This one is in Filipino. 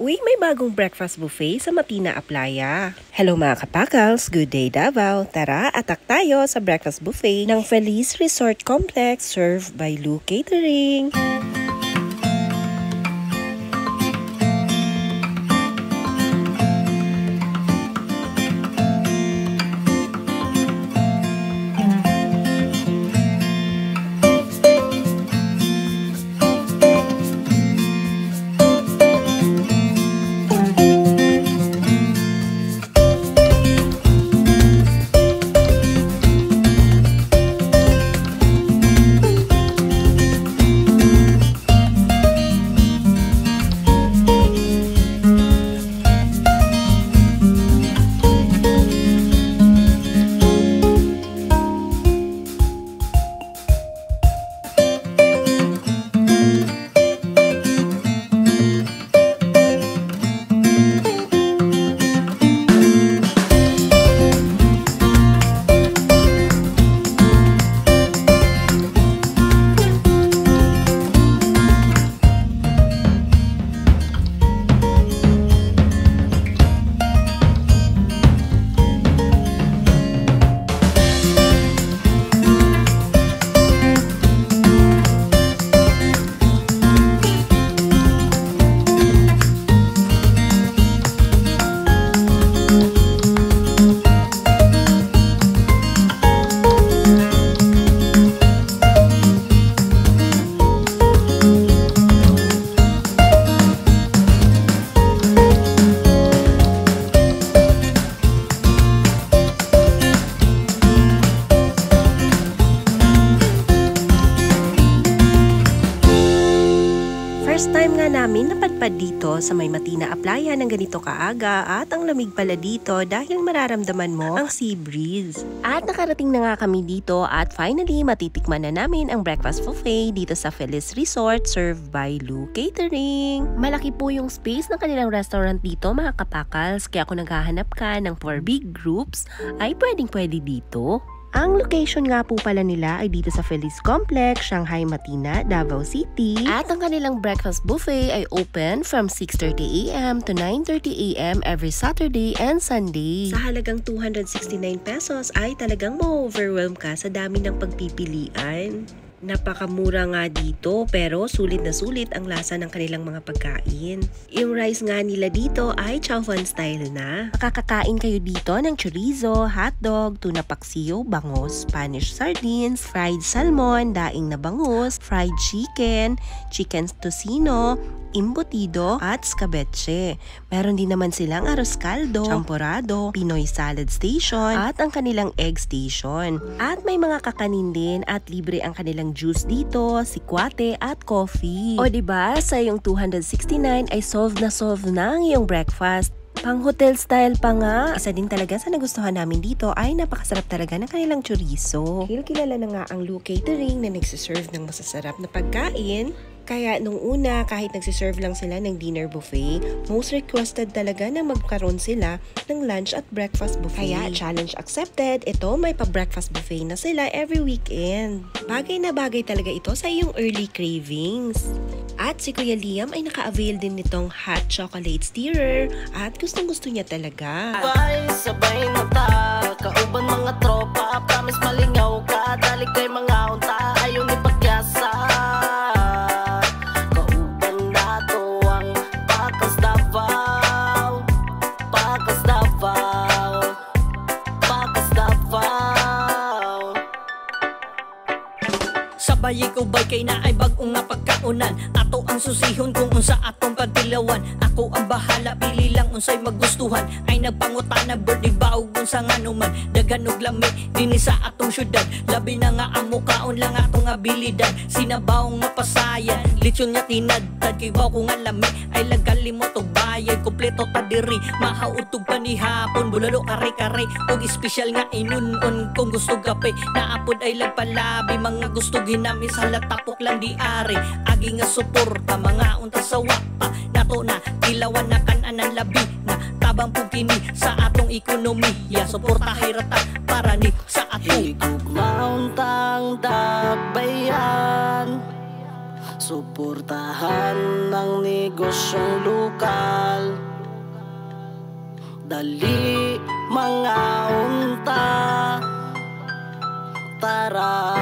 Uy, may bagong breakfast buffet sa Matina Aplaya. Hello mga kapakals, good day Davao. Tara, atak tayo sa breakfast buffet ng Feliz Resort Complex served by Lou Catering. First time nga namin napadpad dito sa may Matina Aplaya ng ganito kaaga at ang lamig pala dito dahil mararamdaman mo ang sea breeze. At nakarating na nga kami dito at finally matitikman na namin ang breakfast buffet dito sa Feliz Resort served by Lou Catering. Malaki po yung space ng kanilang restaurant dito mga kapakals, kaya kung naghahanap ka ng 4 big groups ay pwedeng-pwede dito. Ang location nga po pala nila ay dito sa Feliz Complex, Shanghai, Matina, Davao City. At ang kanilang breakfast buffet ay open from 6:30 AM to 9:30 AM every Saturday and Sunday. Sa halagang 269 pesos ay talagang ma-overwhelm ka sa dami ng pagpipilian. Napakamura nga dito pero sulit na sulit ang lasa ng kanilang mga pagkain. Yung rice nga nila dito ay chow fan style na. Makakakain kayo dito ng chorizo, hotdog, tuna paksiyo, bangus, Spanish sardines, fried salmon, daing na bangus, fried chicken, chicken tocino, imbutido at scabetche. Meron din naman silang arroz caldo, champorado, Pinoy salad station at ang kanilang egg station. At may mga kakanin din at libre ang kanilang juice dito, sikwate at coffee. O diba, sa iyong 269 ay solve na ang iyong breakfast. Pang hotel style pa nga. Isa din talaga sa nagustuhan namin dito ay napakasarap talaga ng kanilang chorizo. Kilala na nga ang Lou Catering na nagsiserve ng masasarap na pagkain. Kaya nung una, kahit nagsiserve lang sila ng dinner buffet, most requested talaga na magkaroon sila ng lunch at breakfast buffet. Kaya challenge accepted, ito may pa-breakfast buffet na sila every weekend. Bagay na bagay talaga ito sa iyong early cravings. At si Kuya Liam ay naka-avail din nitong hot chocolate stirrer at gustong-gusto niya talaga. Sabay na ta, kauban mga tropa, promise malingaw ka, dali kay mga unta, ayaw ni pagyasa. Sabay ko bay kay na ay bagong nga pagkaunan, ato ang susihon kung unsa atong pagtilawan. Ako ang bahala, pili lang unsay magustuhan. Ay nagpangutana birthday baog unsa nga numan, daghan og lami dinhi sa atong syudad. Labi na nga amo kaon lang atong abilidad. Sinabaw nga pasayan, lechon nya tinadtad, kay baw ko nga lami ay lagali mo tog bayad. Kompleto ta diri, mahautog pa ni hapon, bulalo kare-kare og espesyal nga inunon. Kung gusto kape, naapod ay lagpalabi, mga gusto ginami sa latapok lang di ari. Agi nga suporta, mga unta sa wapa nato na ilawan na kananan labi na tabang pugkini sa atong ekonomiya. Suporta hirata para ni sa ato. Ikugmaon tang dakbayan, suportahan ng negosyong lokal. Dali mga unta, tara